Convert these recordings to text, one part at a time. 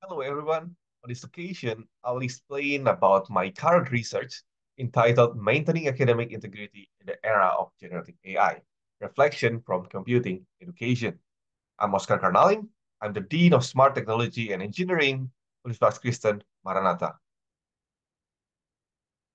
Hello, everyone. On this occasion, I'll explain about my current research entitled Maintaining Academic Integrity in the Era of Generative AI, Reflection from Computing Education. I'm Oscar Karnalim. I'm the Dean of Smart Technology and Engineering, Universitas Kristen, Maranatha.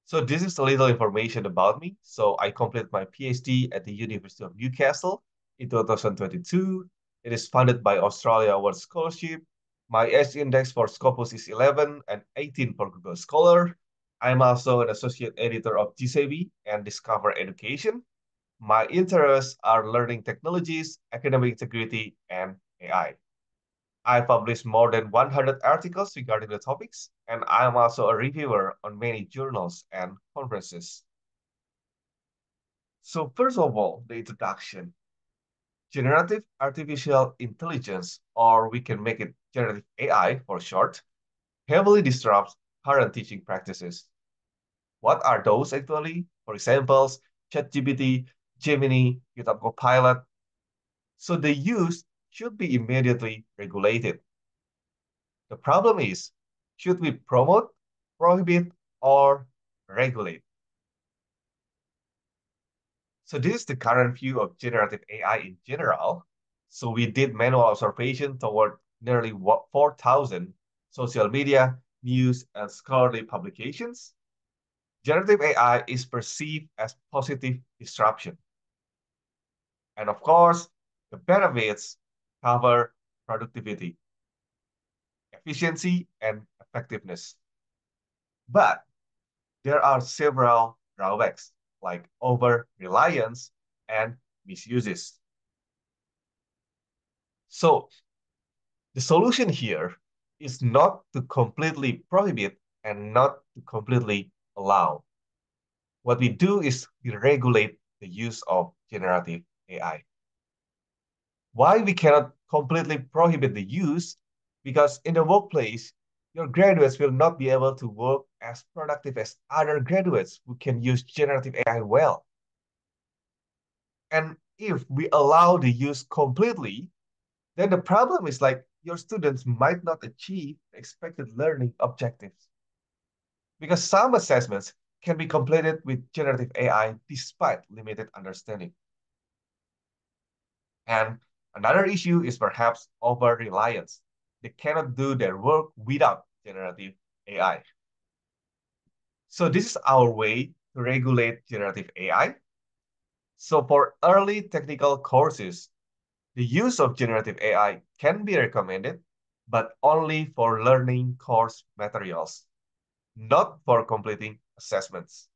So this is a little information about me. So I completed my PhD at the University of Newcastle in 2022. It is funded by Australia Award Scholarship. My edge index for Scopus is 11 and 18 for Google Scholar. I'm also an associate editor of GCV and Discover Education. My interests are learning technologies, academic integrity, and AI. I published more than 100 articles regarding the topics, and I am also a reviewer on many journals and conferences. So first of all, the introduction. Generative artificial intelligence, or we can make it generative AI for short, heavily disrupts current teaching practices. What are those actually? For example, ChatGPT, Gemini, GitHub Copilot. So the use should be immediately regulated. The problem is, should we promote, prohibit, or regulate? So this is the current view of generative AI in general. So we did manual observation toward nearly 4,000 social media, news, and scholarly publications. Generative AI is perceived as positive disruption. And of course, the benefits cover productivity, efficiency, and effectiveness. But there are several drawbacks like over-reliance and misuses. So the solution here is not to completely prohibit and not to completely allow. What we do is we regulate the use of generative AI. Why we cannot completely prohibit the use? Because in the workplace, your graduates will not be able to work as productive as other graduates who can use generative AI well. And if we allow the use completely, then the problem is like your students might not achieve expected learning objectives because some assessments can be completed with generative AI despite limited understanding. And another issue is perhaps over-reliance. They cannot do their work without generative AI. So this is our way to regulate generative AI. So for early technical courses, the use of generative AI can be recommended, but only for learning course materials, not for completing assessments.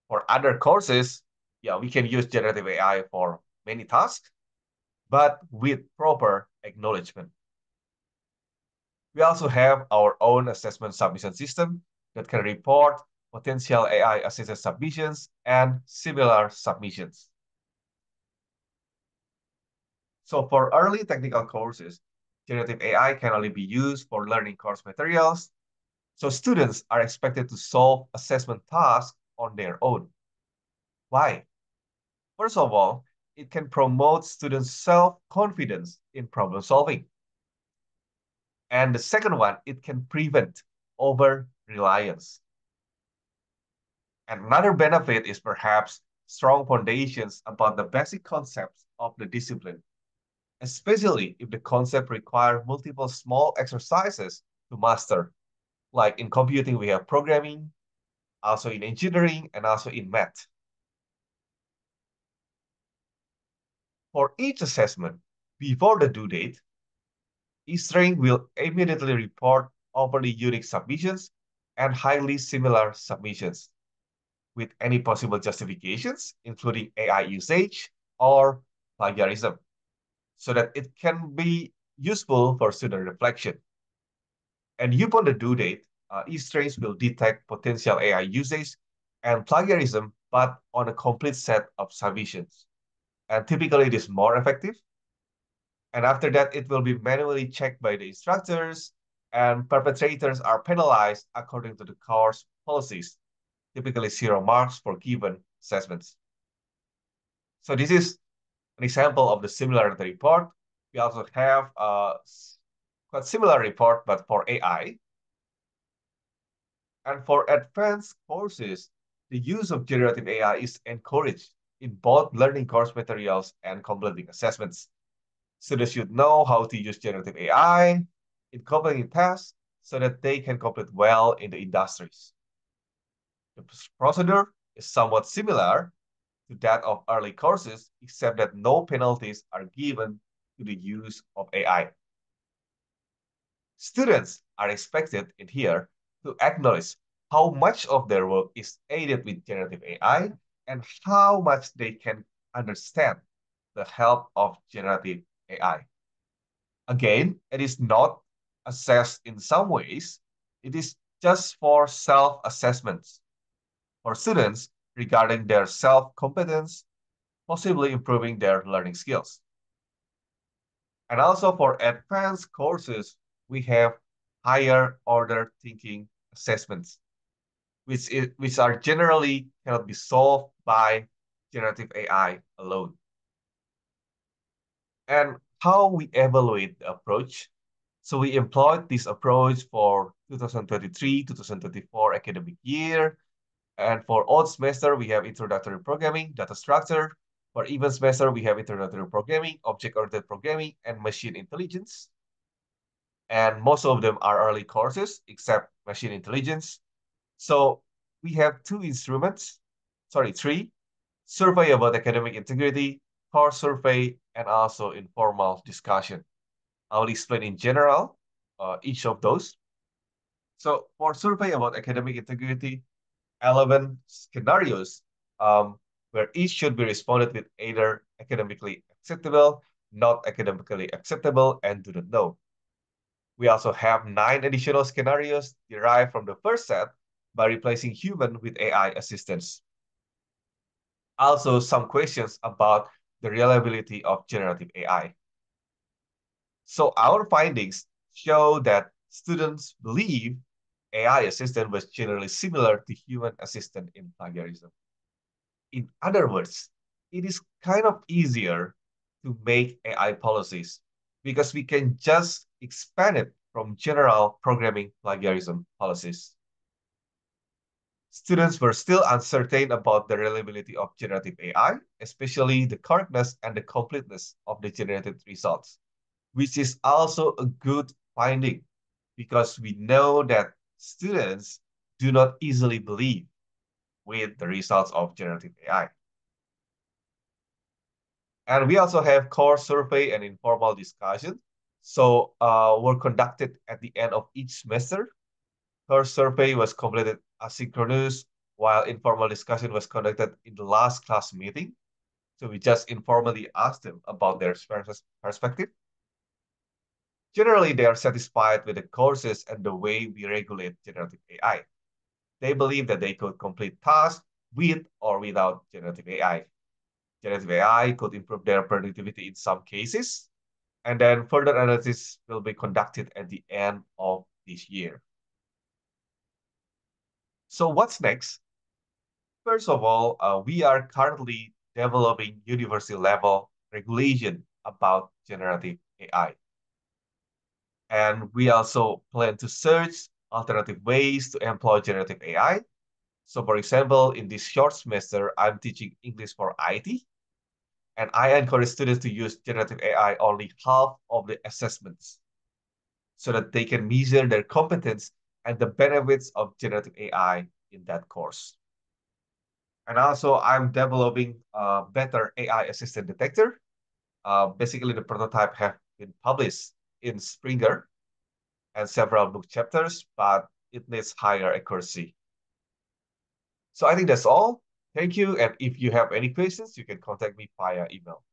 For other courses, yeah, we can use generative AI for many tasks, but with proper acknowledgement. We also have our own assessment submission system that can report potential AI-assisted submissions and similar submissions. So for early technical courses, generative AI can only be used for learning course materials. So students are expected to solve assessment tasks on their own. Why? First of all, it can promote students' self-confidence in problem solving. And the second one, it can prevent over-reliance. And another benefit is perhaps strong foundations about the basic concepts of the discipline, especially if the concept require multiple small exercises to master. Like in computing, we have programming, also in engineering, and also in math. For each assessment, before the due date, eString will immediately report overly unique submissions and highly similar submissions with any possible justifications, including AI usage or plagiarism, so that it can be useful for student reflection. And upon the due date, eStrings will detect potential AI usage and plagiarism, but on a complete set of submissions. And typically, it is more effective. And after that, it will be manually checked by the instructors, and perpetrators are penalized according to the course policies, typically 0 marks for given assessments. So this is an example of the similarity report. We also have quite similar report, but for AI. And for advanced courses, the use of generative AI is encouraged in both learning course materials and completing assessments. Students should know how to use generative AI in completing tasks so that they can complete well in the industries. The procedure is somewhat similar to that of early courses, except that no penalties are given to the use of AI. Students are expected in here to acknowledge how much of their work is aided with generative AI and how much they can understand the help of generative AI. Again, it is not assessed in some ways. It is just for self-assessments for students regarding their self-competence, possibly improving their learning skills. And also for advanced courses, we have higher order thinking assessments, which are generally cannot be solved by generative AI alone. And how we evaluate the approach. So we employed this approach for 2023-2024 academic year. And for odd semester, we have introductory programming, data structure. For even semester, we have introductory programming, object-oriented programming, and machine intelligence. And most of them are early courses, except machine intelligence. So we have three: survey about academic integrity, course survey, and also informal discussion. I'll explain in general each of those. So for survey about academic integrity, 11 scenarios where each should be responded with either academically acceptable, not academically acceptable, and do not know. We also have 9 additional scenarios derived from the first set by replacing human with AI assistants. Also, some questions about the reliability of generative AI. So our findings show that students believe AI assistant was generally similar to human assistant in plagiarism. In other words, it is kind of easier to make AI policies because we can just expand it from general programming plagiarism policies. Students were still uncertain about the reliability of generative AI, especially the correctness and the completeness of the generated results, which is also a good finding because we know that students do not easily believe with the results of generative AI. And we also have core survey and informal discussion. So were conducted at the end of each semester. Core survey was completed asynchronous, while informal discussion was conducted in the last class meeting. So we just informally asked them about their perspective. Generally, they are satisfied with the courses and the way we regulate generative AI. They believe that they could complete tasks with or without generative AI. Generative AI could improve their productivity in some cases, and then further analysis will be conducted at the end of this year. So what's next? First of all, we are currently developing university-level regulation about generative AI. And we also plan to search alternative ways to employ generative AI. So for example, in this short semester, I'm teaching English for IT, and I encourage students to use generative AI only half of the assessments so that they can measure their competence and the benefits of generative AI in that course. And also, I'm developing a better AI assistant detector. Basically, the prototype have been published in Springer and several book chapters, but it needs higher accuracy. So I think that's all. Thank you. And if you have any questions, you can contact me via email.